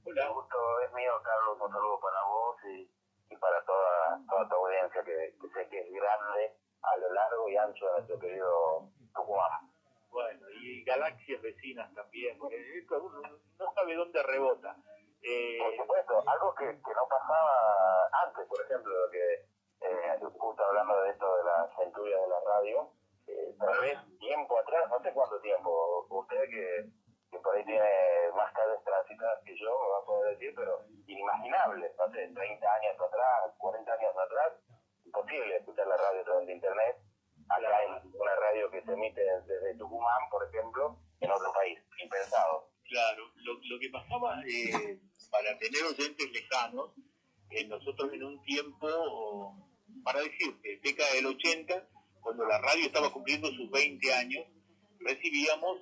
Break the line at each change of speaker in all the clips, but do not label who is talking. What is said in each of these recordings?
Hola.
El gusto es mío, Carlos. Un saludo para vos y para toda tu audiencia, que sé que es grande a lo largo y ancho de nuestro querido Tucumán.
Bueno, y galaxias vecinas también, porque esto uno no sabe dónde rebota.
Por supuesto, algo que no pasaba antes, por ejemplo, que justo hablando de esto de la centuria de la radio, tal vez tiempo atrás, no sé cuánto tiempo, usted que por ahí tiene más calles transitadas que yo, me va a poder decir, pero inimaginable, no sé, 30 años atrás, 40 años atrás, imposible escuchar la radio a través de internet. Acá hay una radio que se emite desde Tucumán, por ejemplo, en otro país, impensado.
Claro, lo que pasaba, para tener oyentes lejanos, nosotros en un tiempo, para decirte, década del 80, cuando la radio estaba cumpliendo sus 20 años, recibíamos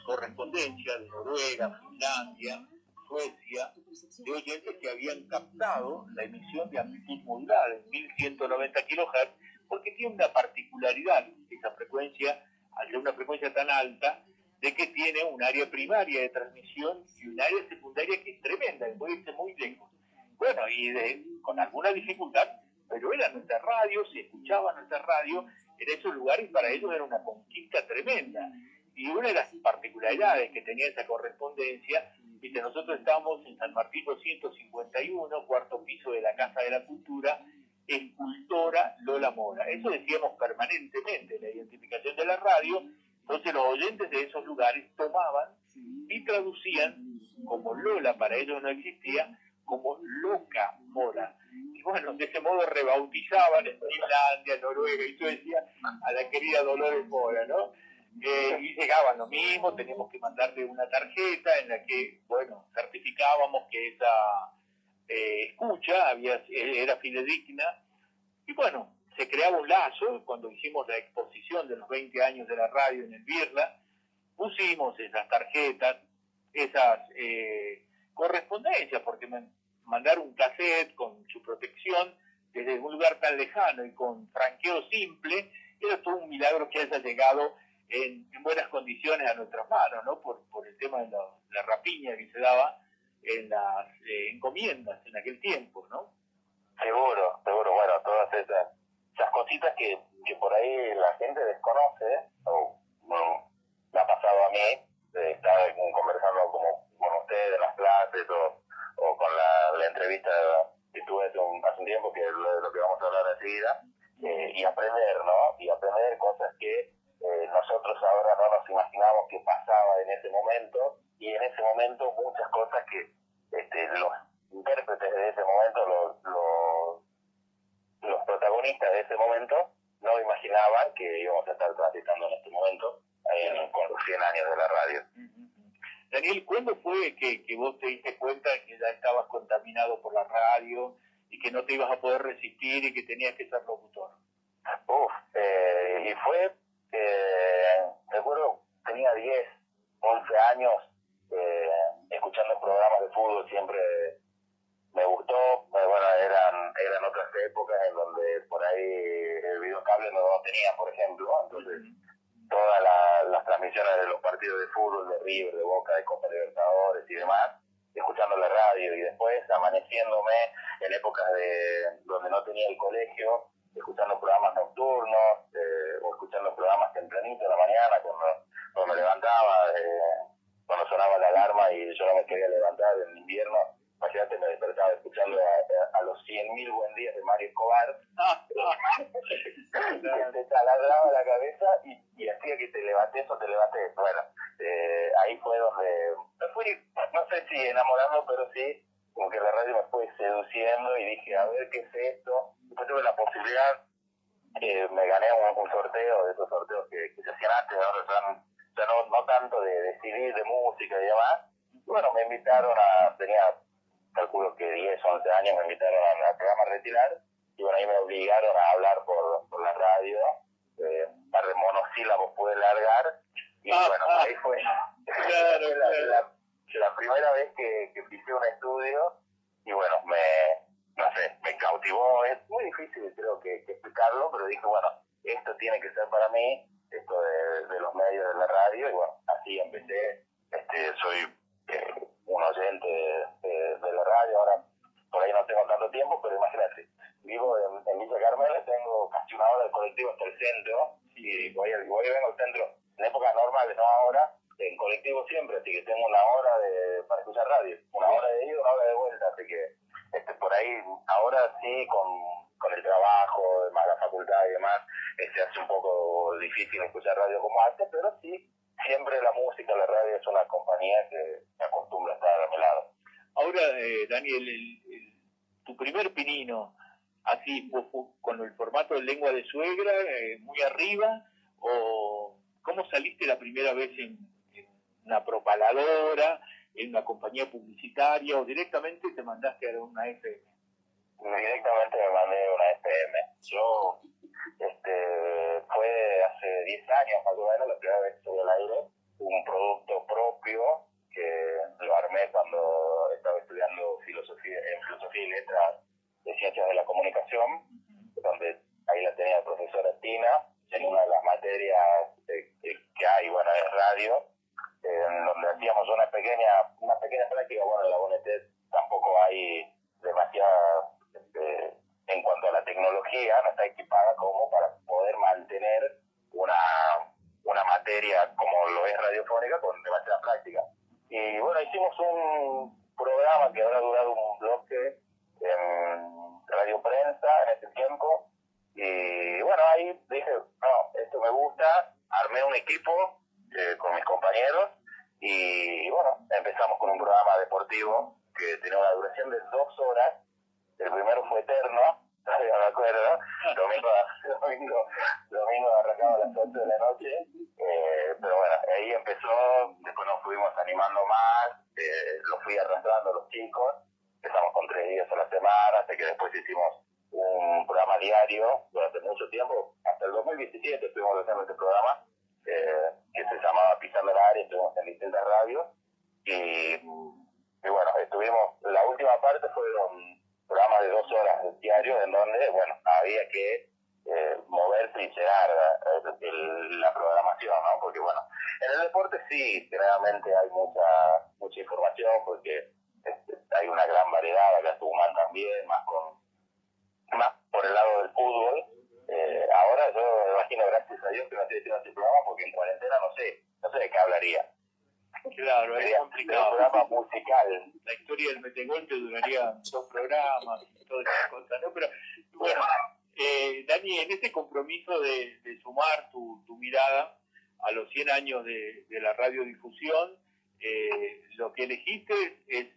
correspondencia de Noruega, Finlandia, Suecia, de oyentes que habían captado la emisión de amplitud modulada en 1190 kHz, porque tiene una particularidad esa frecuencia, al ser una frecuencia tan alta, de que tiene un área primaria de transmisión y un área secundaria que es tremenda, que puede irse muy lejos. Bueno, y con alguna dificultad, pero era nuestra radio, se escuchaba nuestra radio, en esos lugares para ellos era una conquista tremenda. Y una de las particularidades que tenía esa correspondencia, viste, nosotros estábamos en San Martín 251, cuarto piso de la Casa de la Cultura, escultora Lola Mora. Eso decíamos permanentemente, la identificación de la radio. Entonces los oyentes de esos lugares tomaban y traducían, como Lola para ellos no existía, como Loca Mora. Y bueno, de ese modo rebautizaban en Finlandia, Noruega y Suecia a la querida Dolores Mora, ¿no? Y llegaban lo mismo, teníamos que mandarle una tarjeta en la que, bueno, certificábamos que esa escucha era fidedigna. Y bueno, se creaba un lazo. Cuando hicimos la exposición de los 20 años de la radio en el Birla, pusimos esas tarjetas, esas correspondencias, porque mandar un cassette con su protección desde un lugar tan lejano y con franqueo simple, era todo un milagro que haya llegado en buenas condiciones a nuestras manos, ¿no? Por el tema de la rapiña que se daba en las encomiendas en aquel tiempo, ¿no?
Seguro, bueno, todas esas cositas que por ahí la gente desconoce, o bueno, me ha pasado a mí, de estar conversando como con usted en las clases o con la entrevista que tuve hace un tiempo, que es lo que vamos a hablar enseguida, y aprender, ¿no? Y aprender cosas que nosotros ahora no nos imaginamos que pasaba en ese momento, y en ese momento muchas cosas que los intérpretes de ese momento, los protagonistas de ese momento, no imaginaban que íbamos a estar transitando en este momento con los 100 años de la radio.
Daniel, ¿cuándo fue que vos te diste cuenta que ya estabas contaminado por la radio y que no te ibas a poder resistir y que tenías que ser locutor?
Y fue, recuerdo, tenía 10, 11 años, escuchando programas de fútbol. Siempre me gustó. Bueno, eran otras épocas en donde por ahí el videocable no lo tenía, por ejemplo, entonces todas las transmisiones de los partidos de fútbol, de River, de Boca, de Copa Libertadores y demás, escuchando la radio, y después amaneciéndome en épocas donde no tenía el colegio, escuchando programas nocturnos, o escuchando programas tempranito en la mañana, cuando me levantaba, cuando sonaba la alarma y yo no me quería levantar en invierno. Imagínate, me despertaba escuchando a los 100.000 buen días de Mario Escobar, que te taladraba la cabeza y hacía que te levantes o te levantes. Bueno, ahí fue donde me fui, no sé si enamorando, pero sí, como que la radio me fue seduciendo y dije, a ver qué es esto. Después tuve la posibilidad, me gané un sorteo, de esos sorteos que se hacían antes, ahora ya no tanto de CD, de música y demás. Y bueno, me invitaron tenía, calculo que 10, 11 años, me invitaron al programa Retirar, y bueno, ahí me obligaron a hablar por la radio, un par de monosílabos pude largar, y bueno, ahí fue, la primera vez que pisé un estudio, y bueno, me cautivó. Es muy difícil, creo, que explicarlo, pero dije, bueno, esto tiene que ser para mí, esto de los medios de la radio, y bueno, así empecé. Soy un oyente ambiente de la radio. Ahora por ahí no tengo tanto tiempo, pero imagínate, vivo en Villa Carmel, tengo casi una hora de colectivo hasta el centro, y voy y vengo al centro en épocas normales, no ahora, en colectivo siempre, así que tengo una hora para escuchar radio, una hora de ida, una hora de vuelta, así que por ahí, ahora sí, con el trabajo, además la facultad y demás, se hace un poco difícil escuchar radio como antes, pero sí, siempre la música, la radio es una compañía que me acostumbra a estar a mi lado.
Ahora, Daniel, tu primer pinino, así con el formato de lengua de suegra, muy arriba, o cómo saliste la primera vez en una propaladora, en una compañía publicitaria, o directamente te mandaste a una FM?
Directamente me mandé una FM. Yo, fue hace 10 años más o menos la primera vez que estuve al aire, un producto propio que lo armé cuando estaba estudiando filosofía y letras de ciencias de la comunicación, donde ahí la tenía la profesora Tina, en una de las materias que hay, bueno, es radio, en donde hacíamos una pequeña práctica. Bueno, en la UNETED tampoco hay demasiada, en cuanto a la tecnología, no está equipada como para poder mantener una materia como lo es radiofónica con demasiada práctica. Y bueno, hicimos un programa que habrá durado un bloque en Radio Prensa en ese tiempo, y bueno, ahí dije, no, esto me gusta, armé un equipo con mis compañeros, y bueno, empezamos con un programa deportivo que tenía una duración de 2 horas. El primero fue eterno, todavía me acuerdo, domingo arrancaba a las 8 de la noche, pero bueno, ahí empezó, después nos fuimos animando más, lo fui arrastrando a los chicos, empezamos con 3 días a la semana, hasta que después hicimos un programa diario durante mucho tiempo, hasta el 2017 estuvimos haciendo este programa, que se llamaba Pisando el Área, estuvimos en distintas radios, y bueno, la última parte fueron programas de 2 horas diarios, en donde, bueno, había que moverse y llegar la programación, ¿no? Porque, bueno, en el deporte sí, generalmente hay mucha información, porque hay una gran variedad, acá en Tucumán también, más por el lado del fútbol. Ahora yo me imagino, gracias a Dios, que no estoy haciendo este programa, porque en cuarentena no sé de qué hablaría.
Claro, es complicado.
Un programa musical.
La historia del metegol te duraría 2 programas y todas esas cosas, ¿no? Pero bueno, Dani, en este compromiso de sumar tu mirada a los 100 años de la radiodifusión, lo que elegiste es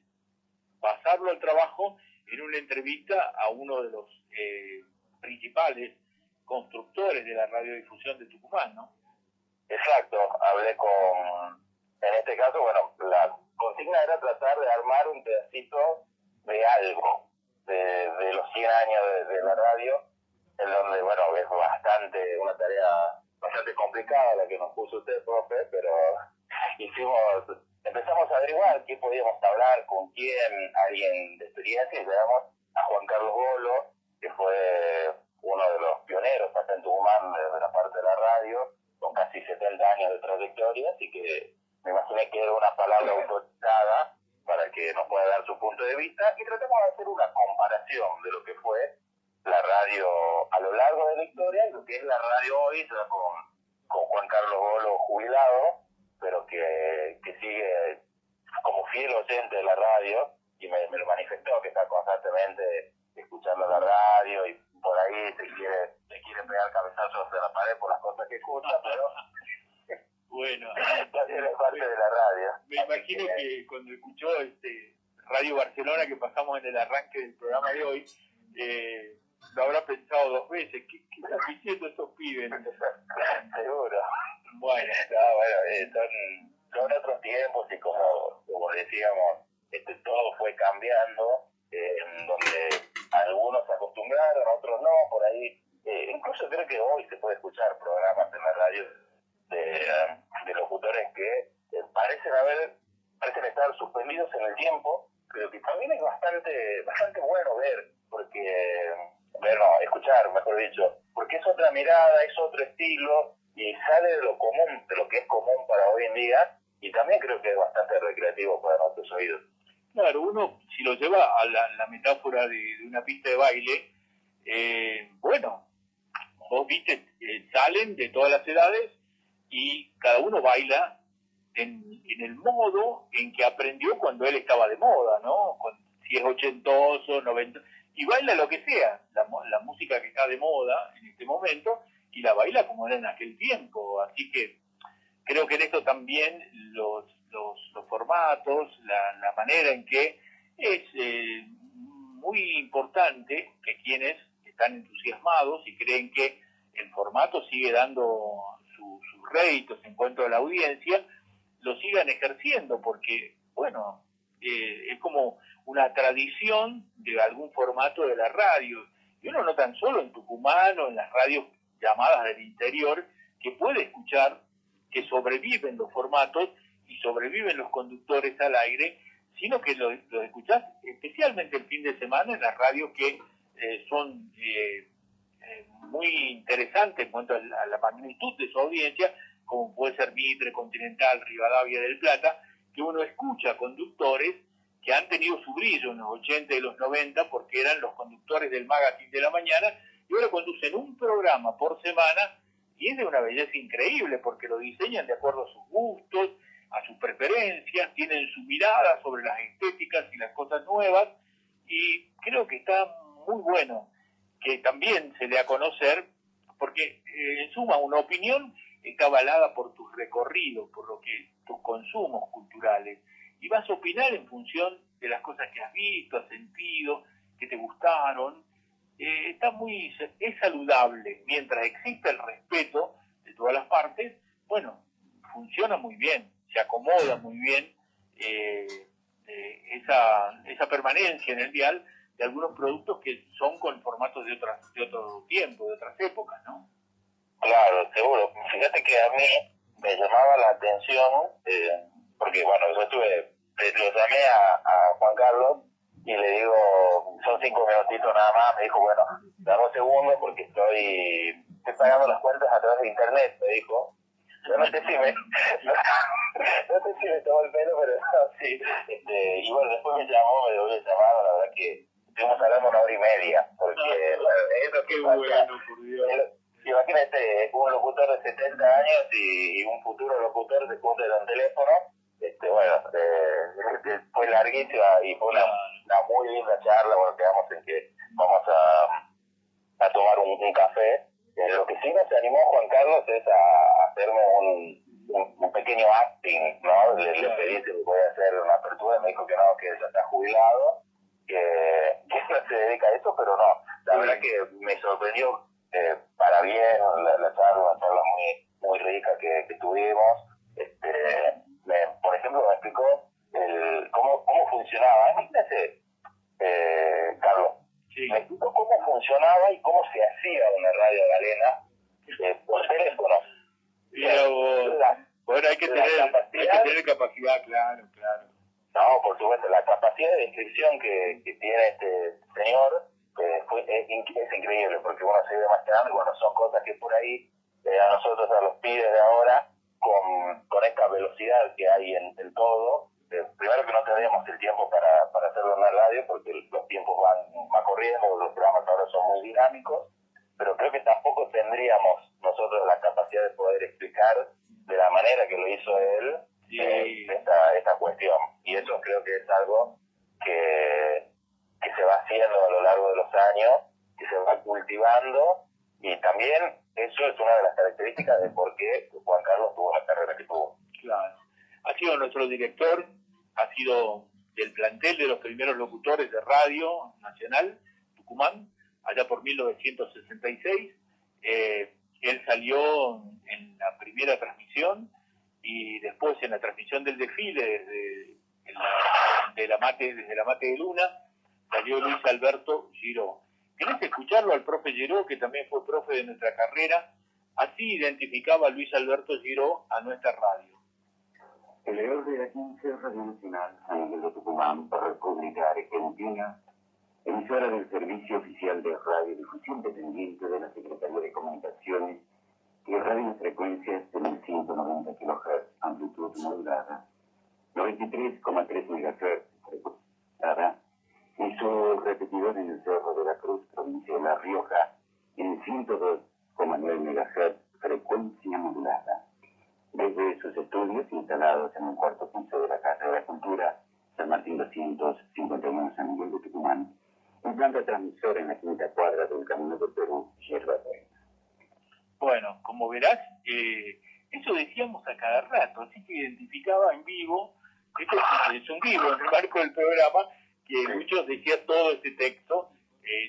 basarlo al trabajo en una entrevista a uno de los principales constructores de la radiodifusión de Tucumán, ¿no?
Exacto, hablé en este caso, bueno, la consigna era tratar de armar un pedacito de algo, de los 100 años de la radio, en donde, bueno, es una tarea bastante complicada la que nos puso usted, profe, pero empezamos a averiguar qué podíamos hablar, con quién, alguien de experiencia, y llegamos a Juan Carlos Golo, que fue uno de los pioneros acá en Tucumán de la parte de la radio, con casi 70 años de trayectoria, así que me imaginé que era una palabra autorizada para que nos pueda dar su punto de vista, y tratamos de hacer una comparación de lo que fue la radio a lo largo de la historia y lo que es la radio hoy, ya con Juan Carlos Golo jubilado, pero que sigue como fiel oyente de la radio, y me lo manifestó, que está constantemente escuchando la radio, y por ahí se quiere pegar cabezazos de la pared por las cosas que escucha, pero
bueno,
también es parte de la radio.
Me imagino que cuando escuchó Radio Barcelona, que pasamos en el arranque del programa de hoy, lo habrá pensado 2 veces. ¿Qué están diciendo estos pibes?
Seguro.
Bueno,
son otros tiempos, y como decíamos, todo fue cambiando, donde algunos se acostumbraron, otros no, por ahí. Incluso creo que hoy se puede escuchar programas en la radio de locutores que parecen estar suspendidos en el tiempo, pero que también es bastante bueno escuchar, mejor dicho, porque es otra mirada, es otro estilo, y sale de lo común, de lo que es común para hoy en día, y también creo que es bastante recreativo para nuestros oídos.
Claro, uno, si lo lleva a la metáfora de una pista de baile, bueno, vos viste, salen de todas las edades y cada uno baila en el modo en que aprendió cuando él estaba de moda, ¿no? Si es ochentoso, noventa, y baila lo que sea, la música que está de moda en este momento, y la baila como era en aquel tiempo. Así que creo que en esto también los formatos, la manera en que es muy importante que quienes están entusiasmados y creen que el formato sigue dando sus réditos en cuanto a la audiencia, lo sigan ejerciendo, porque, bueno, es como una tradición de algún formato de la radio. Y uno no tan solo en Tucumán o en las radios llamadas del interior, que puede escuchar que sobreviven los formatos y sobreviven los conductores al aire, sino que los escuchás especialmente el fin de semana en las radios que son muy interesantes en cuanto a la magnitud de su audiencia, como puede ser Mitre, Continental, Rivadavia del Plata, que uno escucha conductores que han tenido su brillo en los 80 y los 90 porque eran los conductores del magazine de la mañana y ahora conducen un programa por semana y es de una belleza increíble porque lo diseñan de acuerdo a sus gustos, a sus preferencias, tienen su mirada sobre las estéticas y las cosas nuevas y creo que está muy bueno que también se dé a conocer porque en suma una opinión está avalada por tus recorridos, por lo que tus consumos culturales y vas a opinar en función de las cosas que has visto, has sentido, que te gustaron. Es saludable mientras exista el respeto de todas las partes. Bueno, funciona muy bien, se acomoda muy bien esa permanencia en el dial de algunos productos que son con formatos de otro tiempo, de otras épocas, ¿no?
Claro, seguro. Fíjate que a mí me llamaba la atención, porque bueno, yo lo llamé a Juan Carlos y le digo, son 5 minutitos nada más, me dijo, bueno, dame un segundo porque estoy pagando las cuentas a través de internet, me dijo. Yo no sé si me tomó el pelo, pero no, sí. Y bueno, después me llamó, me devolvió el llamado, la verdad que estuvimos hablando 1 hora y media, porque bueno, eso que
bueno, por Dios.
Imagínate un locutor de 70 años y un futuro locutor se junta en un teléfono. Fue larguísima y fue una muy linda charla. Bueno, quedamos en que vamos a tomar un café. Lo que sí nos animó Juan Carlos es a hacerme un pequeño acting, ¿no? Le pedí si me podía hacer una apertura y me dijo que no, que ya está jubilado, que no se dedica a eso, pero no. La verdad que me sorprendió para bien la charla, una charla muy rica que tuvimos. Por ejemplo, me explicó cómo funcionaba. Imagínate, Carlos, sí. Me explicó cómo funcionaba y cómo se hacía una radio galena por teléfono.
Bueno, hay que tener capacidad, claro.
No, por supuesto, la capacidad de descripción que tiene este señor es increíble, porque uno se ve más grande, bueno, son cosas que por ahí a nosotros, a los pibes de ahora, con esta velocidad que hay en todo, primero que no tenemos el tiempo para hacerlo en la radio, porque los tiempos van corriendo, los programas ahora son muy dinámicos, pero creo que tampoco tendríamos nosotros la capacidad de poder explicar de la manera que lo hizo él esta cuestión. Y eso creo que es algo que se va haciendo a lo largo de los años, que se va cultivando, y también eso es una de las características de por qué Juan Carlos tuvo la carrera que tuvo.
Claro. Ha sido nuestro director, ha sido del plantel de los primeros locutores de Radio Nacional, Tucumán, allá por 1966. Él salió en la primera transmisión y después en la transmisión del desfile desde la Mate de Luna salió Luis Alberto Giró. ¿Querés escucharlo al profe Giró, que también fue profe de nuestra carrera? Así identificaba Luis Alberto Giró a nuestra radio.
El león de la 15 Radio Nacional, San Miguel de Tucumán, República Argentina, emisora del Servicio Oficial de Radiodifusión dependiente de la Secretaría de Comunicaciones, que radio en frecuencias de 1190 kHz, amplitud modulada, 93,3 MHz, frecuencia. provincia de La Rioja, en 102,9 MHz, frecuencia modulada. Desde sus estudios instalados en el cuarto piso de la Casa de la Cultura, San Martín 251, San Miguel de Tucumán, en planta transmisora en la quinta cuadra del Camino del Perú, Yerba Buena.
Bueno, como verás, eso decíamos a cada rato, así que identificaba en vivo, esto es un vivo en el marco del programa, que muchos decían todo este texto,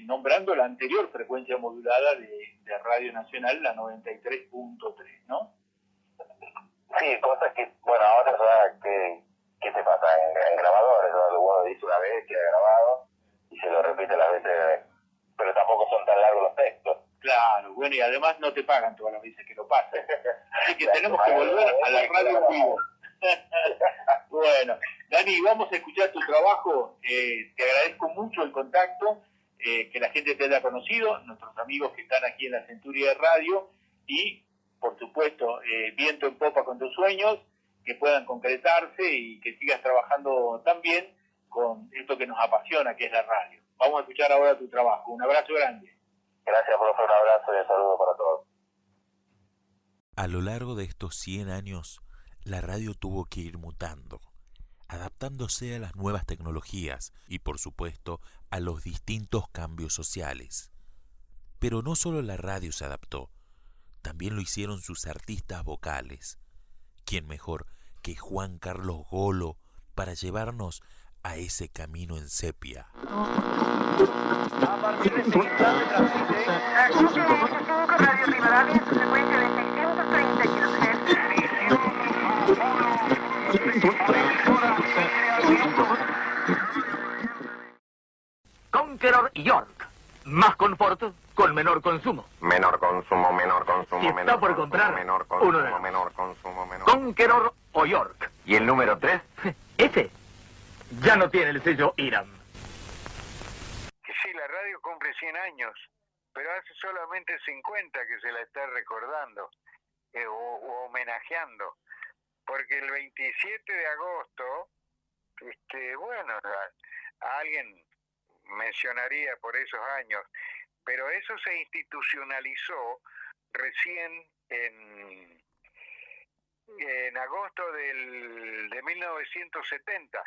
nombrando la anterior frecuencia modulada de Radio Nacional, la 93.3, ¿no?
Sí, cosas que, bueno, ahora ya, ¿qué te pasa? En grabadores, ¿no? Uno dice una vez que ha grabado y se lo repite las veces, pero tampoco son tan largos los textos.
Claro, bueno, y además no te pagan todas las veces que lo pases. Así que tenemos que volver a la radio en vivo. Bueno, Dani, vamos a escuchar tu trabajo. Te agradezco mucho el contacto, que la gente te haya conocido, nuestros amigos que están aquí en la Centuria de Radio, y, por supuesto, viento en popa con tus sueños, que puedan concretarse y que sigas trabajando tan bien con esto que nos apasiona, que es la radio. Vamos a escuchar ahora tu trabajo. Un abrazo grande.
Gracias, profe, un abrazo y un saludo para todos.
A lo largo de estos 100 años, la radio tuvo que ir mutando, adaptándose a las nuevas tecnologías y, por supuesto, a los distintos cambios sociales. Pero no solo la radio se adaptó, también lo hicieron sus artistas vocales. ¿Quién mejor que Juan Carlos Golo para llevarnos a ese camino en sepia?
A partir de este instante transmite Radio Rivadavia en su frecuencia de 630 kHz. Conqueror York. Más confort con menor consumo.
Menor consumo, menor consumo,
Si está
menor
por
consumo,
comprar,
menor
uno
consumo,
de los.
menor consumo, menor.
Conqueror o York.
¿Y el número 3?
Ese ya no tiene el sello IRAM.
Sí, la radio cumple 100 años, pero hace solamente 50 que se la está recordando o homenajeando, porque el 27 de agosto, bueno, a alguien mencionaría por esos años, pero eso se institucionalizó recién en agosto de 1970.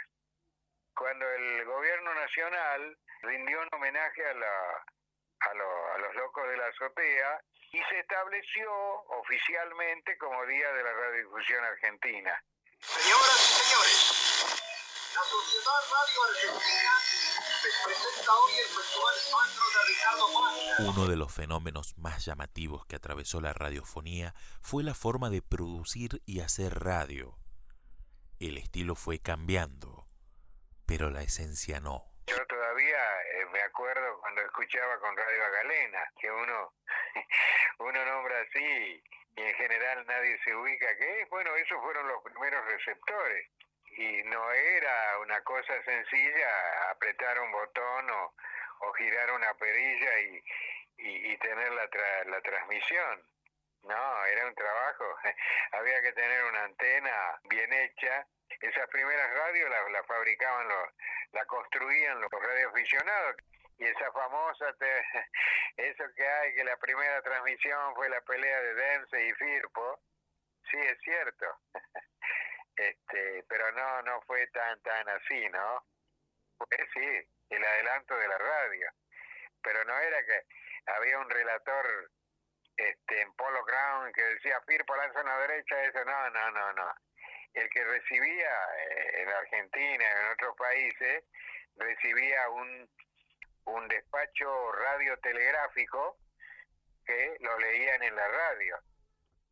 Cuando el gobierno nacional rindió un homenaje a los locos de la azotea y se estableció oficialmente como Día de la Radiodifusión Argentina.
Señoras y señores, la Sociedad Radio Argentina les presenta hoy el Festival Nuestro de Ricardo Paz.
Uno de los fenómenos más llamativos que atravesó la radiofonía fue la forma de producir y hacer radio. El estilo fue cambiando, pero la esencia no.
Yo todavía me acuerdo cuando escuchaba con Radio Galena, que uno nombra así y en general nadie se ubica qué es. Bueno, esos fueron los primeros receptores y no era una cosa sencilla apretar un botón o girar una perilla y tener la transmisión. No, era un trabajo. Había que tener una antena bien hecha. Esas primeras radios la fabricaban, la construían los radioaficionados. Y esa famosa, eso que hay, que la primera transmisión fue la pelea de Dempsey y Firpo, sí, es cierto. Pero no fue tan así, ¿no? Pues sí, el adelanto de la radio. Pero no era que había un relator en Polo Ground que decía Firpo lanza una derecha, eso no. El que recibía en Argentina, en otros países, recibía un despacho radiotelegráfico que lo leían en la radio.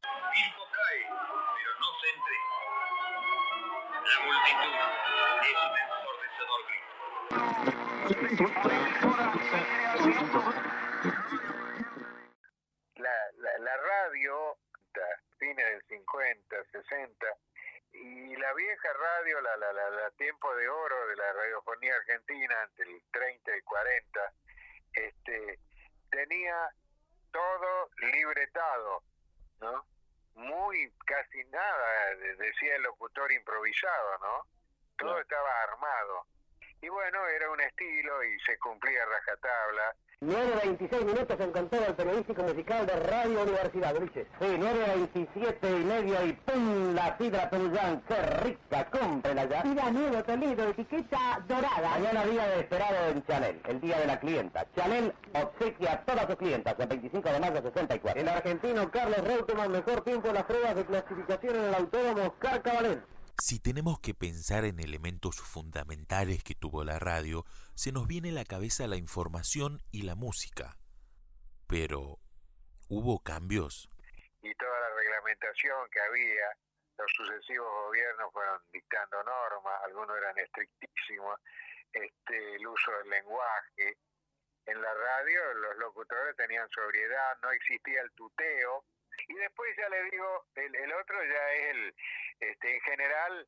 Firpo cae, pero no se entrega. La multitud es un
La radio, fines del 50, 60, y la vieja radio, la tiempo de oro de la radiofonía argentina, entre el 30 y 40, tenía todo libretado, ¿no? Casi nada, decía el locutor improvisado, ¿no? Todo estaba armado. Y bueno, era un estilo y se cumplía a rajatabla.
9:26 minutos en conteo el periodístico musical de Radio Universidad, Ulises. Sí, 9:27:30 y ¡pum! La sidra Tunuyán, qué rica, cómprela ya.
Sidra Nuevo Toledo, etiqueta dorada.
Mañana día de esperado en Chanel, el día de la clienta. Chanel obsequia a todas sus clientas el 25 de mayo 64. El argentino Carlos Reutemann, mejor tiempo en las pruebas de clasificación en el autódromo Oscar Cabalén.
Si tenemos que pensar en elementos fundamentales que tuvo la radio, se nos viene a la cabeza la información y la música. Pero, ¿hubo cambios?
Y toda la reglamentación que había, los sucesivos gobiernos fueron dictando normas, algunos eran estrictísimos, el uso del lenguaje. En la radio los locutores tenían sobriedad, no existía el tuteo. Y después ya le digo, el otro ya es en general,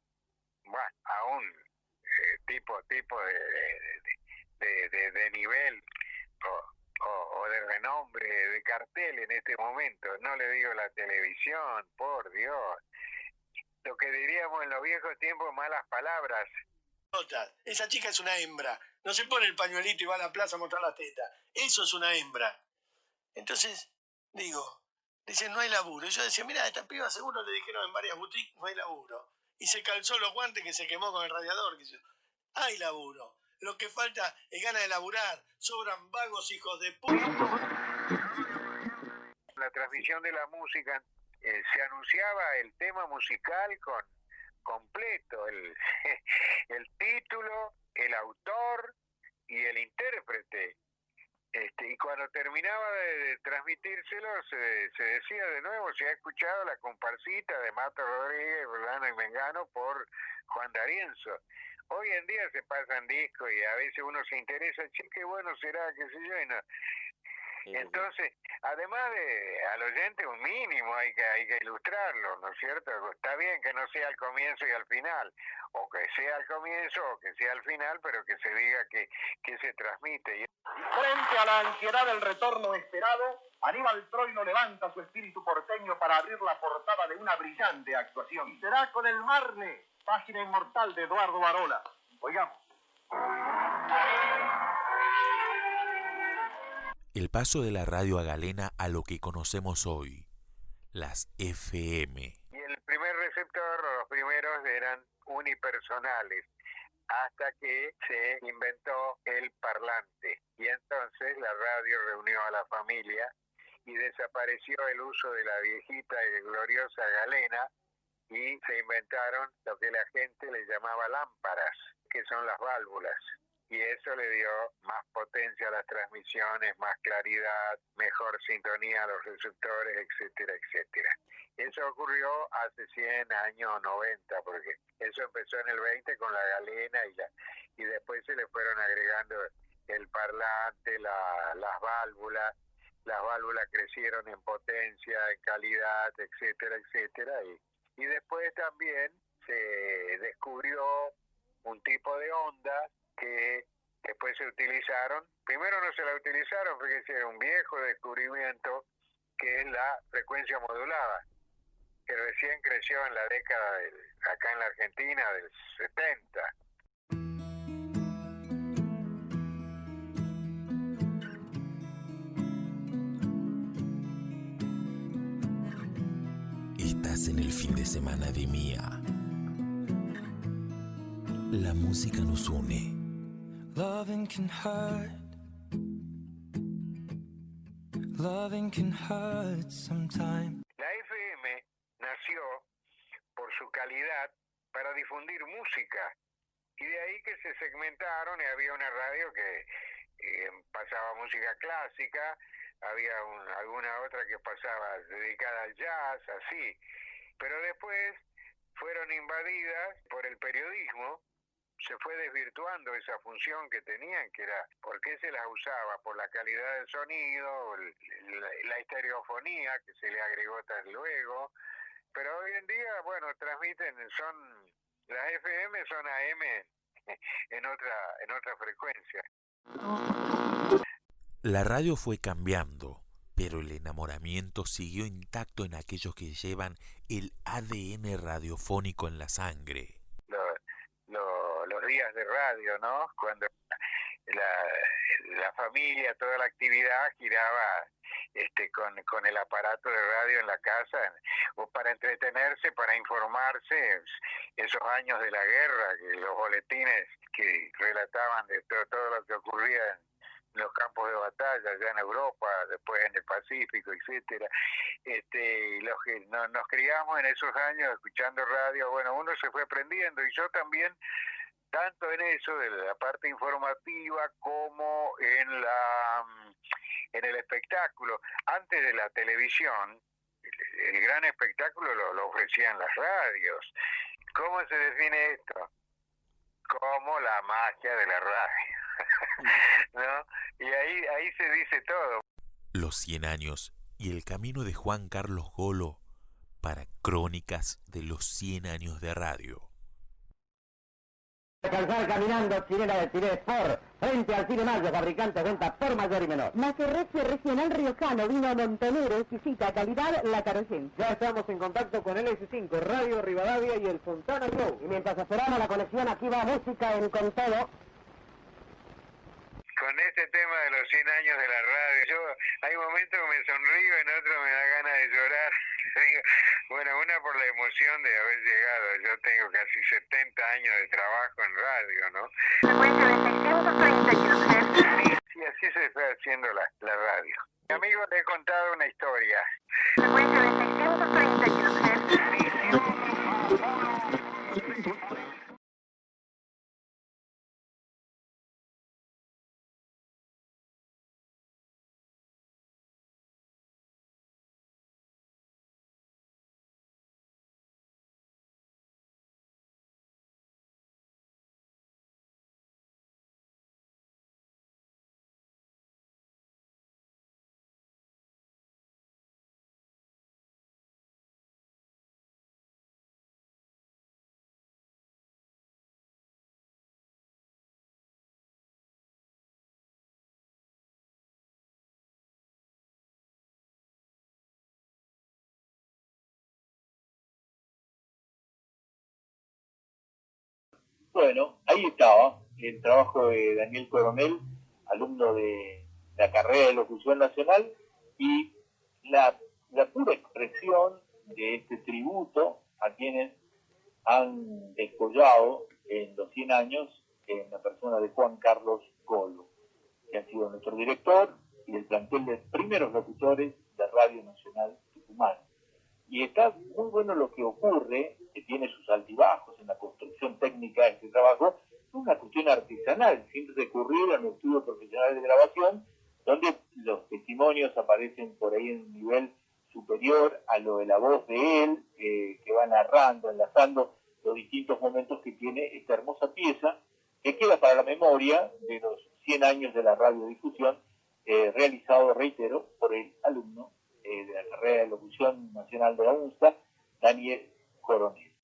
bueno, aún tipo de nivel o de renombre, de cartel en este momento. No le digo la televisión, por Dios. Lo que diríamos en los viejos tiempos, malas palabras.
Esa chica es una hembra. No se pone el pañuelito y va a la plaza a mostrar las tetas. Eso es una hembra. Entonces, dicen, no hay laburo. Y yo decía, mira, a esta piba seguro le dijeron en varias boutiques, no hay laburo. Y se calzó los guantes que se quemó con el radiador. Hay laburo. Lo que falta es ganas de laburar. Sobran vagos hijos de puta.
La transmisión de la música, se anunciaba el tema musical completo, el título, el autor y el intérprete. Y cuando terminaba de transmitírselo, se decía de nuevo, se ha escuchado la comparsita de Mato Rodríguez, Rolando y Mengano por Juan D'Arienzo. Hoy en día se pasan discos y a veces uno se interesa, che, qué bueno será, qué sé yo, y no. Entonces, además al oyente un mínimo hay que ilustrarlo, ¿no es cierto? Está bien que no sea al comienzo y al final, o que sea al comienzo o que sea al final, pero que se diga que se transmite.
Frente a la ansiedad del retorno esperado, Aníbal Troilo levanta su espíritu porteño para abrir la portada de una brillante actuación. Será con el Marne, página inmortal de Eduardo Barola. Oigamos.
El paso de la radio a Galena a lo que conocemos hoy, las FM.
Y el primer receptor, los primeros eran unipersonales, hasta que se inventó el parlante. Y entonces la radio reunió a la familia y desapareció el uso de la viejita y gloriosa galena y se inventaron lo que la gente le llamaba lámparas, que son las válvulas. Y eso le dio más potencia a las transmisiones, más claridad, mejor sintonía a los receptores, etcétera, etcétera. Eso ocurrió hace 100 años, 90, porque eso empezó en el 20 con la galena y después se le fueron agregando el parlante, las válvulas. Las válvulas crecieron en potencia, en calidad, etcétera, etcétera. Y después también se descubrió un tipo de onda que después se utilizaron. Primero no se la utilizaron porque era un viejo descubrimiento, que es la frecuencia modulada, que recién creció en la década acá en la Argentina del 70.
Estás en el fin de semana de Mía. La música nos une.
Loving can hurt. Loving can hurt sometimes.
La FM nació por su calidad para difundir música, y de ahí que se segmentaron y había una radio que pasaba música clásica, había alguna otra que pasaba dedicada al jazz, así, pero después fueron invadidas por el periodismo. Se fue desvirtuando esa función que tenían, que era, ¿por qué se las usaba? Por la calidad del sonido, la estereofonía que se le agregó tan luego, pero hoy en día, bueno, transmiten, las FM son AM en otra frecuencia.
La radio fue cambiando, pero el enamoramiento siguió intacto en aquellos que llevan el ADN radiofónico en la sangre.
Los días de radio, ¿no? Cuando la familia, toda la actividad giraba con el aparato de radio en la casa, o para entretenerse, para informarse, esos años de la guerra, que los boletines que relataban de todo lo que ocurría en los campos de batalla, allá en Europa, después en el Pacífico, etcétera. Los que nos criamos en esos años escuchando radio, bueno, uno se fue aprendiendo, y yo también, tanto en eso, de la parte informativa, como en el espectáculo. Antes de la televisión, el gran espectáculo lo ofrecían las radios. ¿Cómo se define esto? Como la magia de la radio, ¿no? Y ahí se dice todo.
Los 100 años y el camino de Juan Carlos Golo para Crónicas de los 100 años de radio.
Alcanzar caminando, chilena de Chile Sport, frente al Cine Mayo, fabricante de venta por mayor y menor.
Macerreche regional riojano, vino montonero, exquisita calidad, la Carocén.
Ya estamos en contacto con el S5, Radio Rivadavia y el Fontana Show.
Y mientras esperamos la conexión, aquí va música en Con Todo.
Con este tema de los 100 años de la radio, hay momentos que me sonrío, en otros me da ganas de llorar. Bueno, una por la emoción de haber llegado. Yo tengo casi 70 años de trabajo en radio, ¿no?
Frecuencia de 630 kHz.
Y así se fue haciendo la radio. Mi amigo le he contado una historia.
Frecuencia de 630 kHz.
Bueno, ahí estaba el trabajo de Daniel Coronel, alumno de la carrera de locución nacional, y la pura expresión de este tributo a quienes han descollado en los 100 años en la persona de Juan Carlos Golo, que ha sido nuestro director y del plantel de primeros locutores de Radio Nacional Tucumán. Y está muy bueno lo que ocurre, que tiene sus altibajos en la construcción técnica de este trabajo, es una cuestión artesanal, sin recurrir a un estudio profesional de grabación, donde los testimonios aparecen por ahí en un nivel superior a lo de la voz de él, que va narrando, enlazando los distintos momentos que tiene esta hermosa pieza, que queda para la memoria de los 100 años de la radiodifusión, realizado, reitero, por el alumno de la carrera de locución nacional de la UNSA, Daniel Coronel.